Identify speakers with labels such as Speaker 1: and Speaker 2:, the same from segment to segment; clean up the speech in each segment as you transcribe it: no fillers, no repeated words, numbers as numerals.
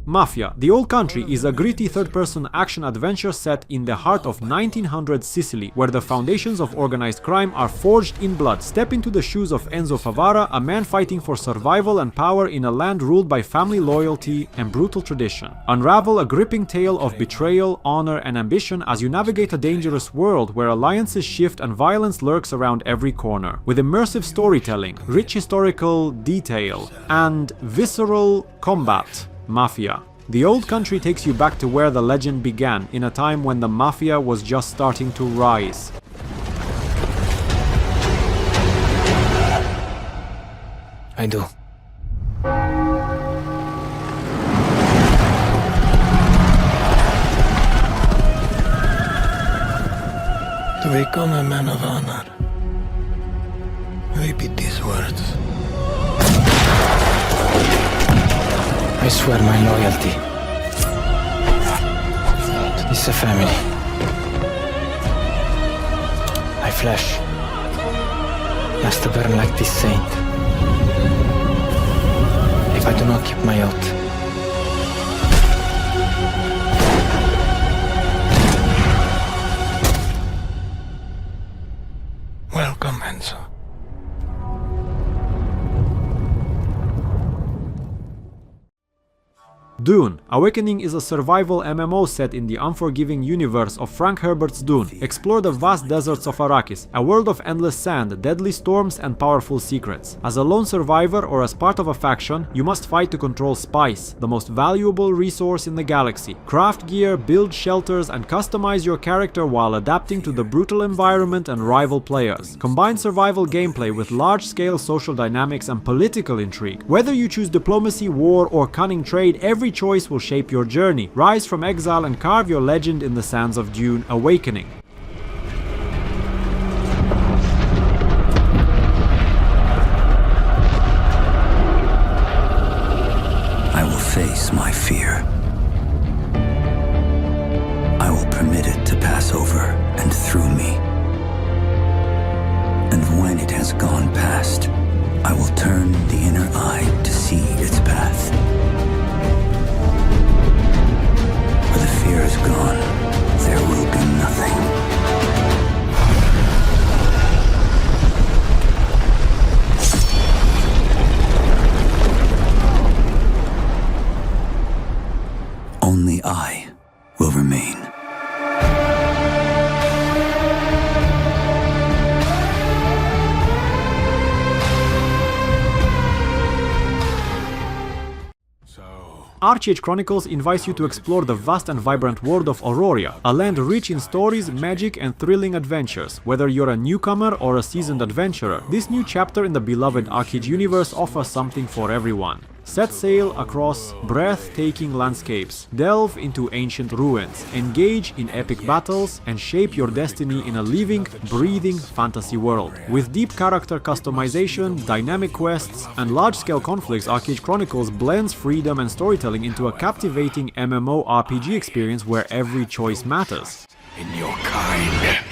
Speaker 1: Mafia, The Old Country is a gritty third-person action-adventure set in the heart of 1900s Sicily, where the foundations of organized crime are forged in blood. Step into the shoes of Enzo Favara, a man fighting for survival and power in a land ruled by family loyalty and brutal tradition. Unravel a gripping tale of betrayal, honor, and ambition as you navigate a dangerous world where alliances shift and violence lurks around every corner. With immersive storytelling, rich historical detail, and visceral combat, Mafia. The Old Country takes you back to where the legend began, in a time when the Mafia was just starting to rise.
Speaker 2: I do. To become a man of honor, repeat these words. I swear my loyalty to this family. My flesh has to burn like this saint. If I do not keep my oath, welcome, Enzo.
Speaker 1: Dune. Awakening is a survival MMO set in the unforgiving universe of Frank Herbert's Dune. Explore the vast deserts of Arrakis, a world of endless sand, deadly storms, and powerful secrets. As a lone survivor or as part of a faction, you must fight to control spice, the most valuable resource in the galaxy. Craft gear, build shelters, and customize your character while adapting to the brutal environment and rival players. Combine survival gameplay with large-scale social dynamics and political intrigue. Whether you choose diplomacy, war, or cunning trade, every choice will shape your journey. Rise from exile and carve your legend in the sands of Dune. Awakening.
Speaker 3: I will face my fear. I will permit it to pass over and through me. And when it has gone past, I will turn the inner eye to see its path. Where the fear is gone, there will be nothing. Only I will remain.
Speaker 1: ArcheAge Chronicles invites you to explore the vast and vibrant world of Aurora, a land rich in stories, magic, and thrilling adventures. Whether you're a newcomer or a seasoned adventurer, this new chapter in the beloved ArcheAge universe offers something for everyone. Set sail across breathtaking landscapes, delve into ancient ruins, engage in epic battles, and shape your destiny in a living, breathing fantasy world. With deep character customization, dynamic quests, and large-scale conflicts, ArcheAge Chronicles blends freedom and storytelling into a captivating MMORPG experience where every choice matters.
Speaker 4: In your kind.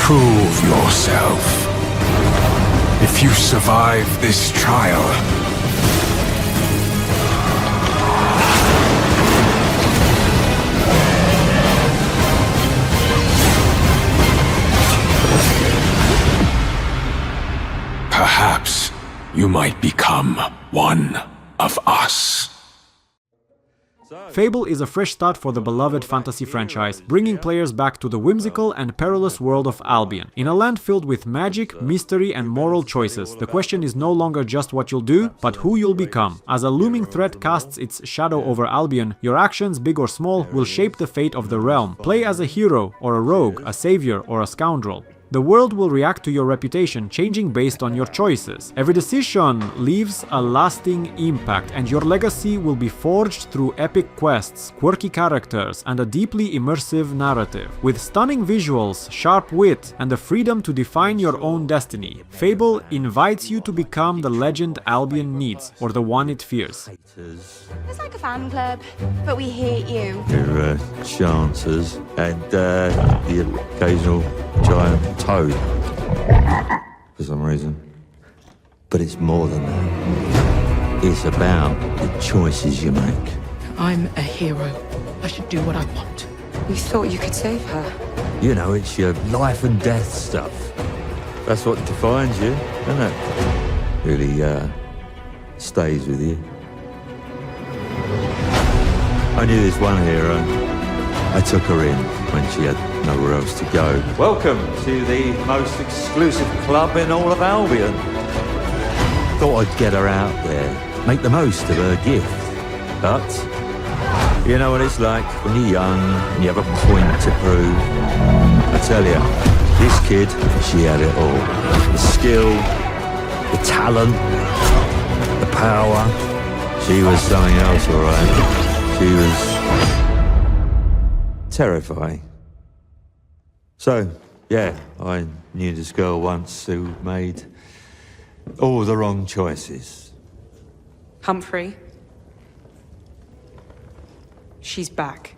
Speaker 4: Prove yourself. If you survive this trial, perhaps you might become one of us.
Speaker 1: Fable is a fresh start for the beloved fantasy franchise, bringing players back to the whimsical and perilous world of Albion. In a land filled with magic, mystery, and moral choices, the question is no longer just what you'll do, but who you'll become. As a looming threat casts its shadow over Albion, your actions, big or small, will shape the fate of the realm. Play as a hero or a rogue, a savior or a scoundrel. The world will react to your reputation, changing based on your choices. Every decision leaves a lasting impact, and your legacy will be forged through epic quests, quirky characters, and a deeply immersive narrative. With stunning visuals, sharp wit, and the freedom to define your own destiny, Fable invites you to become the legend Albion needs, or the one it fears.
Speaker 5: It's like a fan club, but we hate you.
Speaker 6: Your chances and the occasional giant toad for some reason. But it's more than that. It's about the choices you make.
Speaker 7: I'm a hero. I should do what I want.
Speaker 5: You thought you could save her?
Speaker 6: You know, it's your life and death stuff. That's what defines you, isn't it? Really stays with you. I knew this one hero. I took her in when she had nowhere else to go. Welcome to the most exclusive club in all of Albion. Thought I'd get her out there, make the most of her gift. But you know what it's like when you're young and you have a point to prove. I tell you, this kid, she had it all. The skill, the talent, the power. She was something else, all right. She was terrifying. So, yeah, I knew this girl once who made all the wrong choices.
Speaker 7: Humphrey. She's back.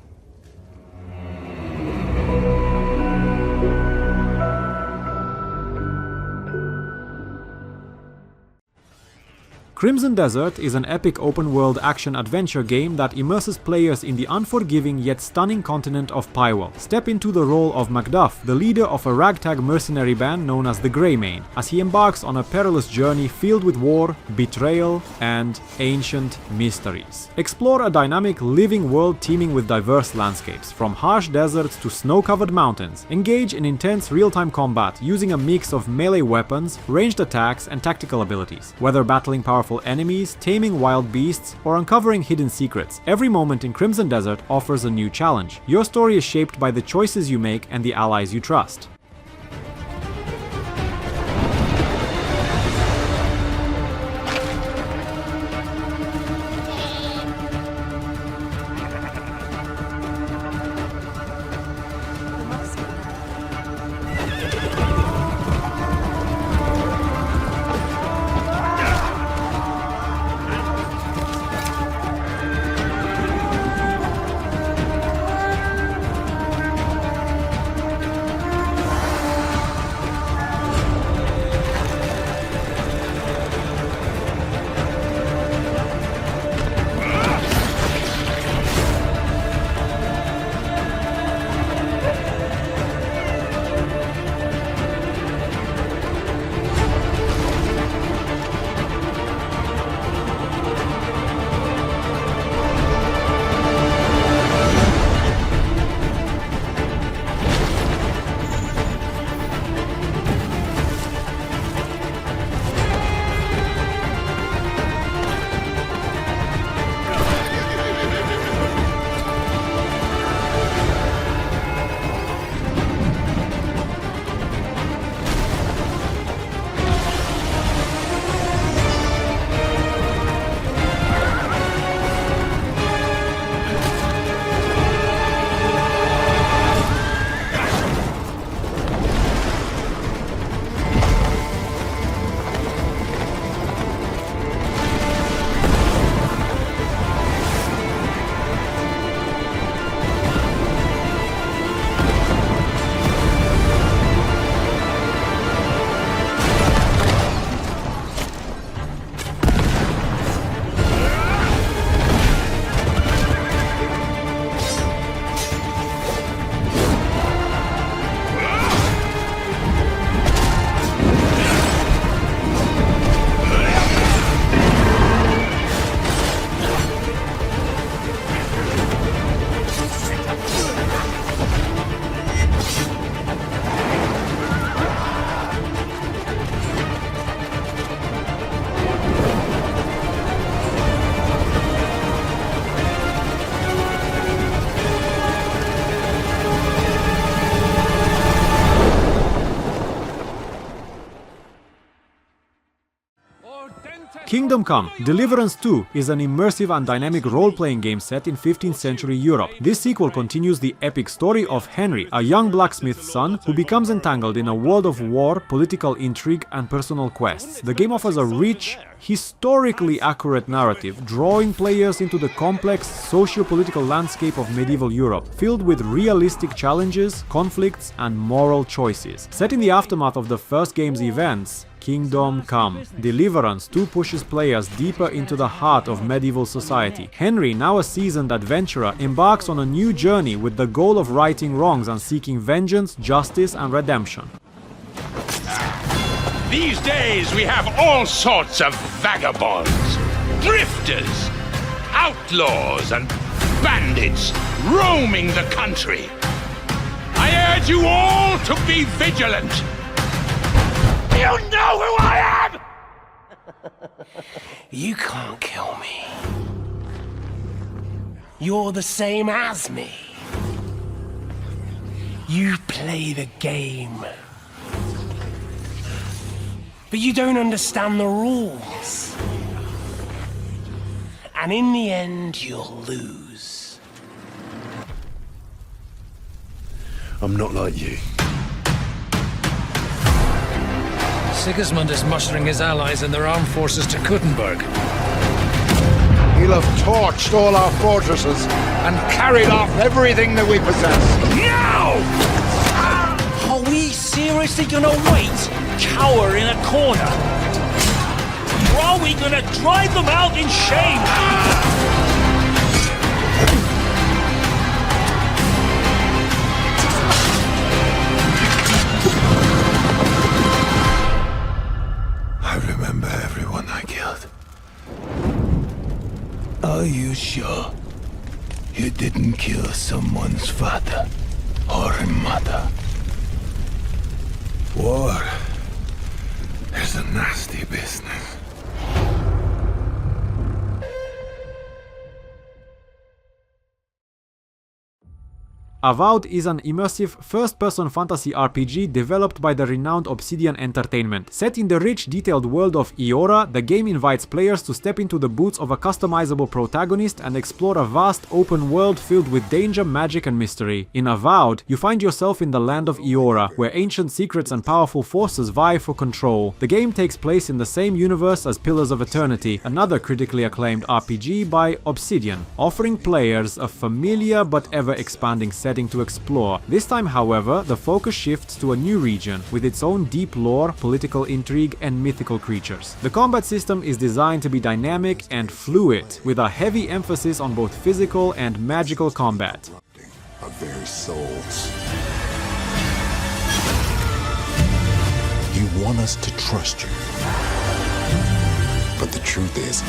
Speaker 1: Crimson Desert is an epic open-world action-adventure game that immerses players in the unforgiving yet stunning continent of Pywell. Step into the role of Macduff, the leader of a ragtag mercenary band known as the Greymane, as he embarks on a perilous journey filled with war, betrayal, and ancient mysteries. Explore a dynamic, living world teeming with diverse landscapes, from harsh deserts to snow-covered mountains. Engage in intense real-time combat using a mix of melee weapons, ranged attacks, and tactical abilities. Whether battling powerful enemies, taming wild beasts, or uncovering hidden secrets, every moment in Crimson Desert offers a new challenge. Your story is shaped by the choices you make and the allies you trust. Kingdom Come: Deliverance 2 is an immersive and dynamic role-playing game set in 15th century Europe. This sequel continues the epic story of Henry, a young blacksmith's son who becomes entangled in a world of war, political intrigue, and personal quests. The game offers a rich, historically accurate narrative, drawing players into the complex socio-political landscape of medieval Europe, filled with realistic challenges, conflicts, and moral choices. Set in the aftermath of the first game's events, Kingdom Come: Deliverance 2 pushes players deeper into the heart of medieval society. Henry, now a seasoned adventurer, embarks on a new journey with the goal of righting wrongs and seeking vengeance, justice, and redemption.
Speaker 8: These days we have all sorts of vagabonds, drifters, outlaws, and bandits roaming the country. I urge you all to be vigilant. You know who I am!
Speaker 9: You can't kill me. You're the same as me. You play the game. But you don't understand the rules. And in the end, you'll lose.
Speaker 10: I'm not like you.
Speaker 2: Sigismund is mustering his allies and their armed forces to Kuttenberg.
Speaker 10: He'll have torched all our fortresses and carried off everything that we possess.
Speaker 8: Now!
Speaker 9: Are we seriously gonna wait, cower in a corner? Or are we gonna drive them out in shame?
Speaker 10: I remember everyone I killed. Are you sure you didn't kill someone's father or mother? War is a nasty business.
Speaker 1: Avowed is an immersive first-person fantasy RPG developed by the renowned Obsidian Entertainment. Set in the rich, detailed world of Eora, the game invites players to step into the boots of a customizable protagonist and explore a vast open world filled with danger, magic, and mystery. In Avowed, you find yourself in the land of Eora, where ancient secrets and powerful forces vie for control. The game takes place in the same universe as Pillars of Eternity, another critically acclaimed RPG by Obsidian, offering players a familiar but ever-expanding setting to explore. This time, however, the focus shifts to a new region, with its own deep lore, political intrigue, and mythical creatures. The combat system is designed to be dynamic and fluid, with a heavy emphasis on both physical and magical combat.
Speaker 10: Our very souls.
Speaker 11: You want us to trust you. But the truth is,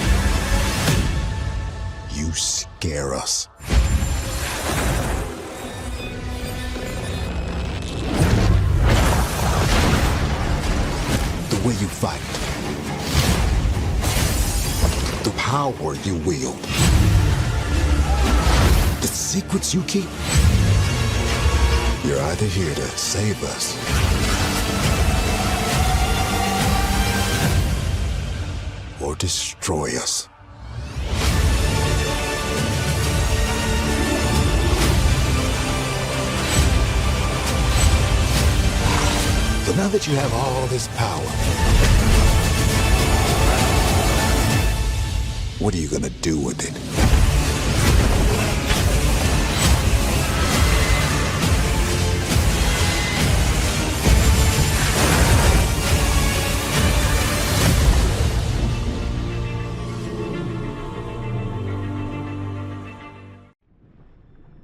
Speaker 11: you scare us. The way you fight, the power you wield, the secrets you keep. You're either here to save us or destroy us. So now that you have all this power, what are you gonna do with it?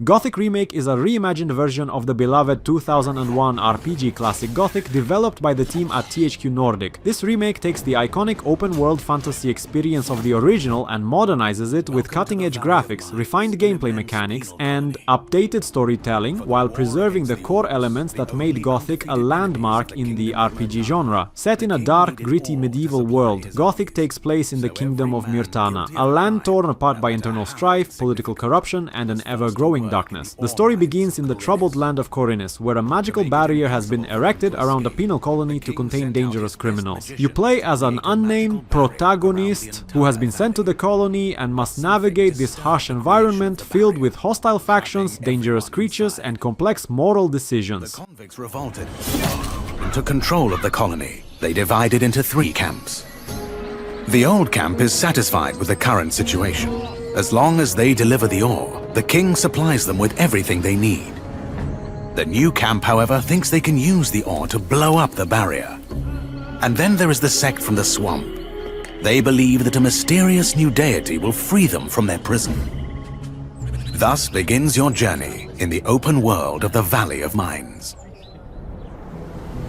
Speaker 1: Gothic Remake is a reimagined version of the beloved 2001 RPG classic Gothic developed by the team at THQ Nordic. This remake takes the iconic open-world fantasy experience of the original and modernizes it with cutting-edge graphics, refined gameplay mechanics, and updated storytelling, while preserving the core elements that made Gothic a landmark in the RPG genre. Set in a dark, gritty medieval world, Gothic takes place in the kingdom of Myrtana, a land torn apart by internal strife, political corruption, and an ever-growing in darkness. The story begins in the troubled land of Khorinis, where a magical barrier has been erected around a penal colony to contain dangerous criminals. You play as an unnamed protagonist who has been sent to the colony and must navigate this harsh environment filled with hostile factions, dangerous creatures, and complex moral decisions.
Speaker 12: The convicts revolted and took control of the colony. They divided into 3 camps. The old camp is satisfied with the current situation. As long as they deliver the ore, the king supplies them with everything they need. The new camp, however, thinks they can use the ore to blow up the barrier. And then there is the sect from the swamp. They believe that a mysterious new deity will free them from their prison. Thus begins your journey in the open world of the Valley of Mines.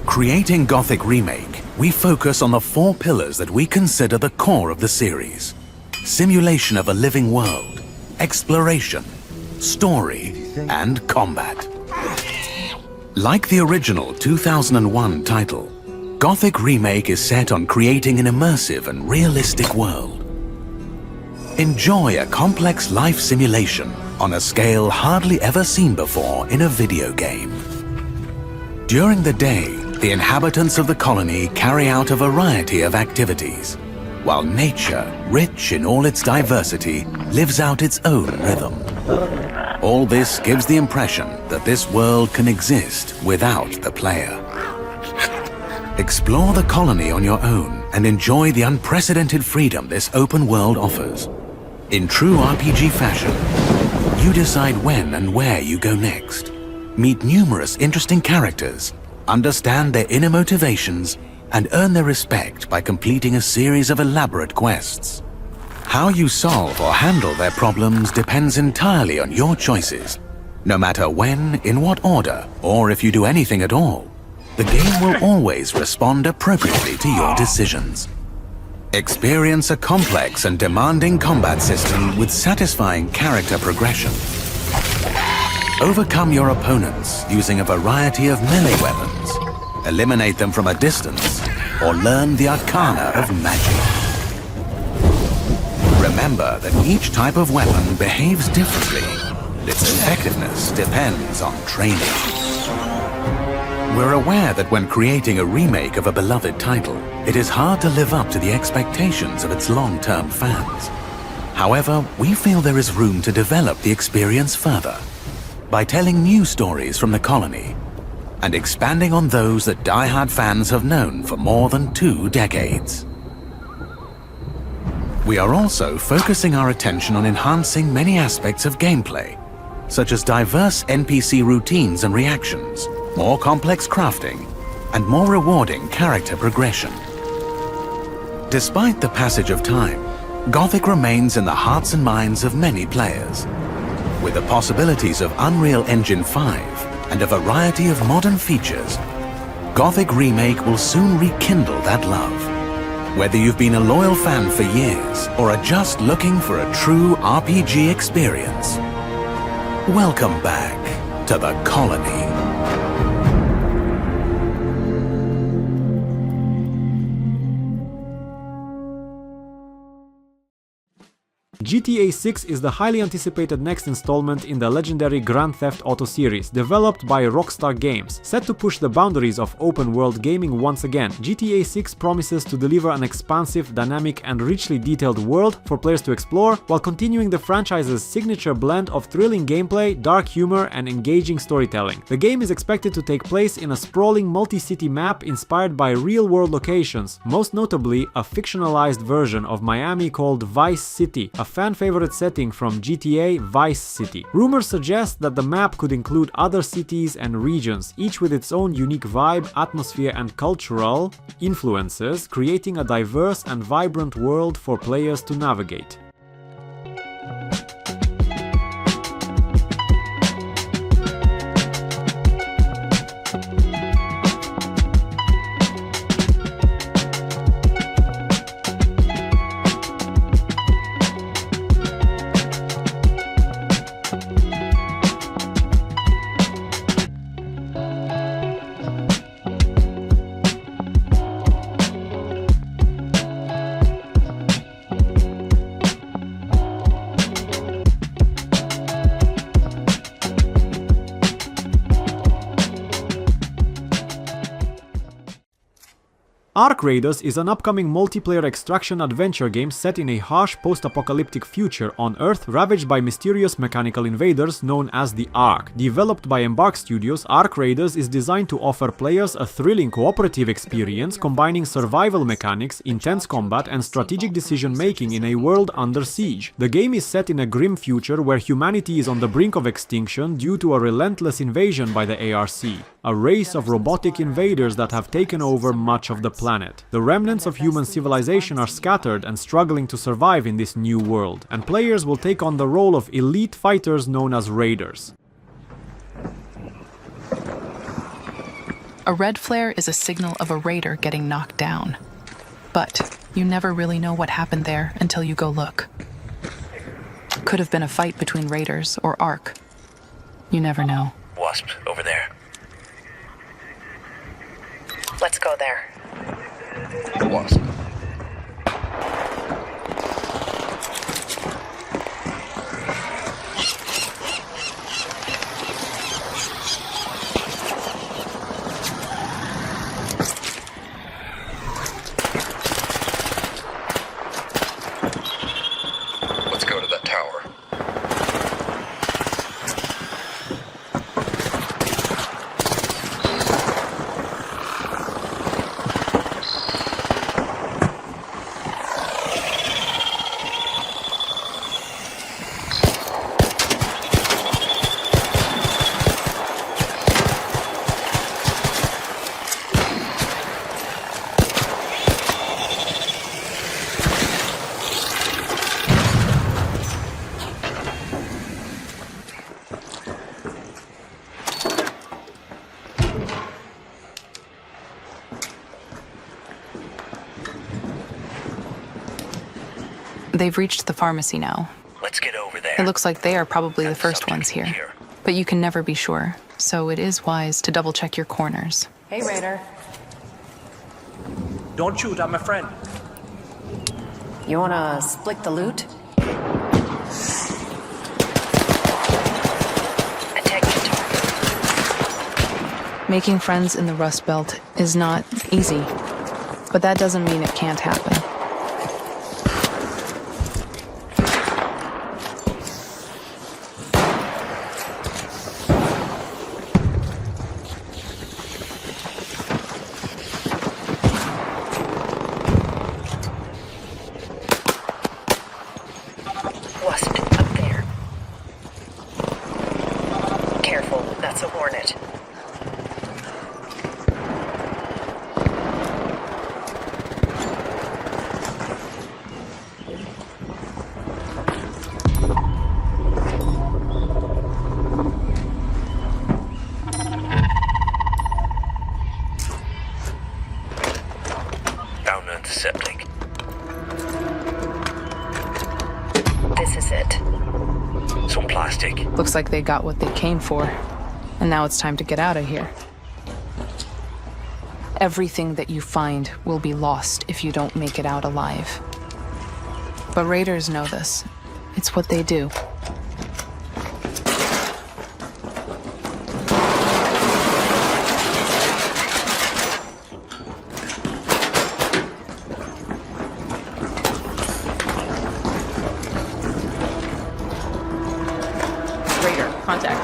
Speaker 12: Creating Gothic Remake, we focus on the 4 pillars that we consider the core of the series. Simulation of a living world, exploration, story, and combat. Like the original 2001 title, Gothic Remake is set on creating an immersive and realistic world. Enjoy a complex life simulation on a scale hardly ever seen before in a video game. During the day, the inhabitants of the colony carry out a variety of activities, while nature, rich in all its diversity, lives out its own rhythm. All this gives the impression that this world can exist without the player. Explore the colony on your own and enjoy the unprecedented freedom this open world offers. In true RPG fashion, you decide when and where you go next. Meet numerous interesting characters, understand their inner motivations, and earn their respect by completing a series of elaborate quests. How you solve or handle their problems depends entirely on your choices. No matter when, in what order, or if you do anything at all, the game will always respond appropriately to your decisions. Experience a complex and demanding combat system with satisfying character progression. Overcome your opponents using a variety of melee weapons, eliminate them from a distance, or learn the arcana of magic. Remember that each type of weapon behaves differently. Its effectiveness depends on training. We're aware that when creating a remake of a beloved title, it is hard to live up to the expectations of its long-term fans. However, we feel there is room to develop the experience further by telling new stories from the colony and expanding on those that die-hard fans have known for more than 2 decades. We are also focusing our attention on enhancing many aspects of gameplay, such as diverse NPC routines and reactions, more complex crafting, and more rewarding character progression. Despite the passage of time, Gothic remains in the hearts and minds of many players. With the possibilities of Unreal Engine 5 and a variety of modern features, Gothic Remake will soon rekindle that love. Whether you've been a loyal fan for years or are just looking for a true RPG experience, welcome back to the colony.
Speaker 1: GTA 6 is the highly anticipated next installment in the legendary Grand Theft Auto series, developed by Rockstar Games. Set to push the boundaries of open-world gaming once again, GTA 6 promises to deliver an expansive, dynamic and richly detailed world for players to explore, while continuing the franchise's signature blend of thrilling gameplay, dark humor and engaging storytelling. The game is expected to take place in a sprawling multi-city map inspired by real-world locations, most notably a fictionalized version of Miami called Vice City, a fan-favorite setting from GTA Vice City. Rumors suggest that the map could include other cities and regions, each with its own unique vibe, atmosphere and cultural influences, creating a diverse and vibrant world for players to navigate. Arc Raiders is an upcoming multiplayer extraction adventure game set in a harsh post-apocalyptic future on Earth ravaged by mysterious mechanical invaders known as the Ark. Developed by Embark Studios, Arc Raiders is designed to offer players a thrilling cooperative experience combining survival mechanics, intense combat, and strategic decision-making in a world under siege. The game is set in a grim future where humanity is on the brink of extinction due to a relentless invasion by the ARC, a race of robotic invaders that have taken over much of the planet. The remnants of human civilization are scattered and struggling to survive in this new world, and players will take on the role of elite fighters known as Raiders.
Speaker 7: A red flare is a signal of a raider getting knocked down. But you never really know what happened there until you go look. Could have been a fight between raiders or Ark. You never know.
Speaker 2: Wasp, over there.
Speaker 13: Let's go there.
Speaker 2: Wasp.
Speaker 14: Let's go to that tower.
Speaker 7: They've reached the pharmacy now.
Speaker 2: Let's get over there.
Speaker 7: It looks like they are probably the first ones here. But you can never be sure, so it is wise to double-check your corners.
Speaker 13: Hey, Raider.
Speaker 9: Don't shoot, I'm a friend.
Speaker 13: You wanna split the loot?
Speaker 7: Making friends in the Rust Belt is not easy, but that doesn't mean it can't happen.
Speaker 13: Wasp, up there. Careful, that's a hornet.
Speaker 2: Found an antiseptic.
Speaker 13: This is it.
Speaker 2: Some plastic.
Speaker 7: Looks like they got what they came for, and now it's time to get out of here. Everything that you find will be lost if you don't make it out alive. But raiders know this. It's what they do. Raider, contact.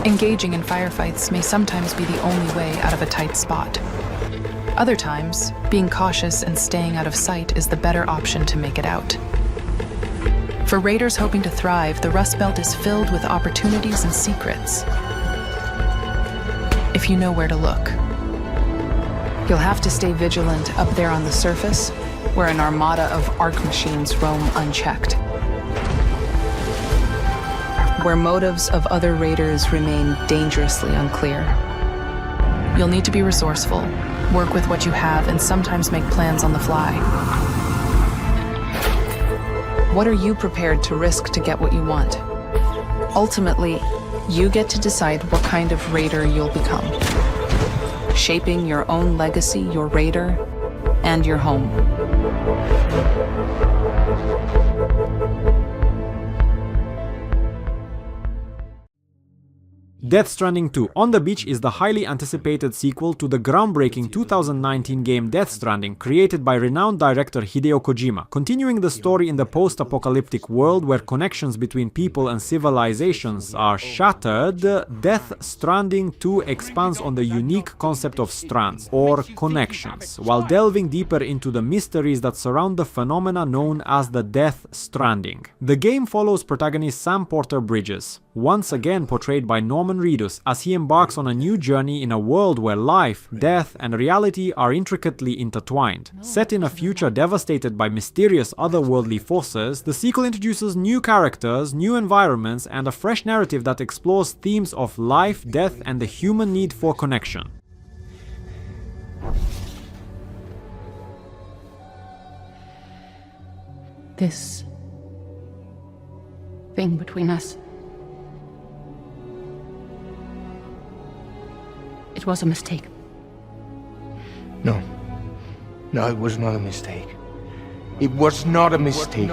Speaker 7: Engaging in firefights may sometimes be the only way out of a tight spot. Other times, being cautious and staying out of sight is the better option to make it out. For raiders hoping to thrive, the Rust Belt is filled with opportunities and secrets. If you know where to look. You'll have to stay vigilant up there on the surface, where an armada of Arc machines roam unchecked. Where motives of other raiders remain dangerously unclear. You'll need to be resourceful work with what you have, and sometimes make plans on the fly. What are you prepared to risk to get what you want? Ultimately, you get to decide what kind of raider you'll become, shaping your own legacy, your raider, and your home.
Speaker 1: Death Stranding 2 On the Beach is the highly anticipated sequel to the groundbreaking 2019 game Death Stranding, created by renowned director Hideo Kojima. Continuing the story in the post-apocalyptic world where connections between people and civilizations are shattered, Death Stranding 2 expands on the unique concept of strands, or connections, while delving deeper into the mysteries that surround the phenomena known as the Death Stranding. The game follows protagonist Sam Porter Bridges, once again portrayed by Norman Reedus, as he embarks on a new journey in a world where life, death, and reality are intricately intertwined. Set in a future devastated by mysterious otherworldly forces, the sequel introduces new characters, new environments, and a fresh narrative that explores themes of life, death, and the human need for connection.
Speaker 15: This thing between us, it was a mistake.
Speaker 16: No. No, it was not a mistake. It was not a mistake.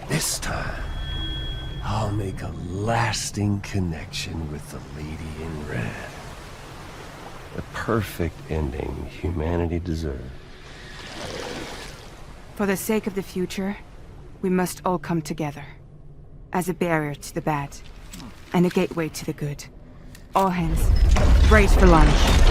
Speaker 17: This time, I'll make a lasting connection with the Lady in Red. The perfect ending humanity deserves.
Speaker 18: For the sake of the future, we must all come together. As a barrier to the bad, and a gateway to the good. All hands, brace for launch.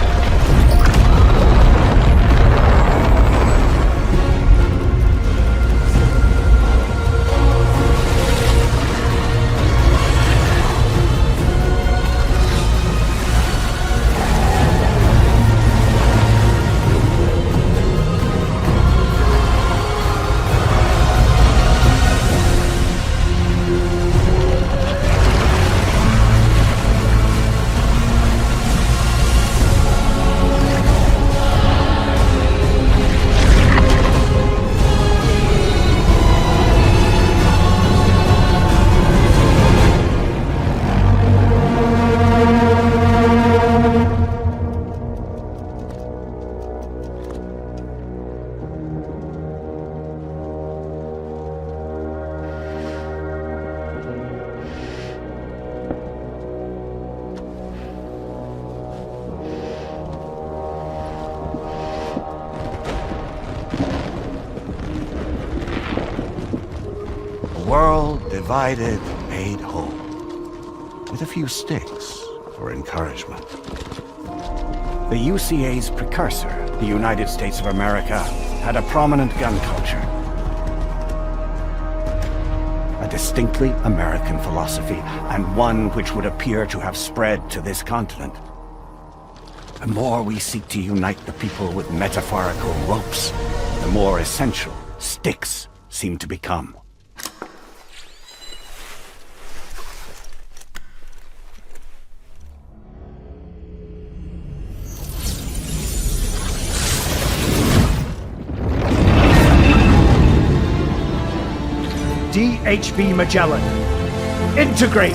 Speaker 19: World divided, made whole. With a few sticks for encouragement.
Speaker 20: The UCA's precursor, the United States of America, had a prominent gun culture. A distinctly American philosophy, and one which would appear to have spread to this continent. The more we seek to unite the people with metaphorical ropes, the more essential sticks seem to become.
Speaker 9: DHB Magellan. Integrate!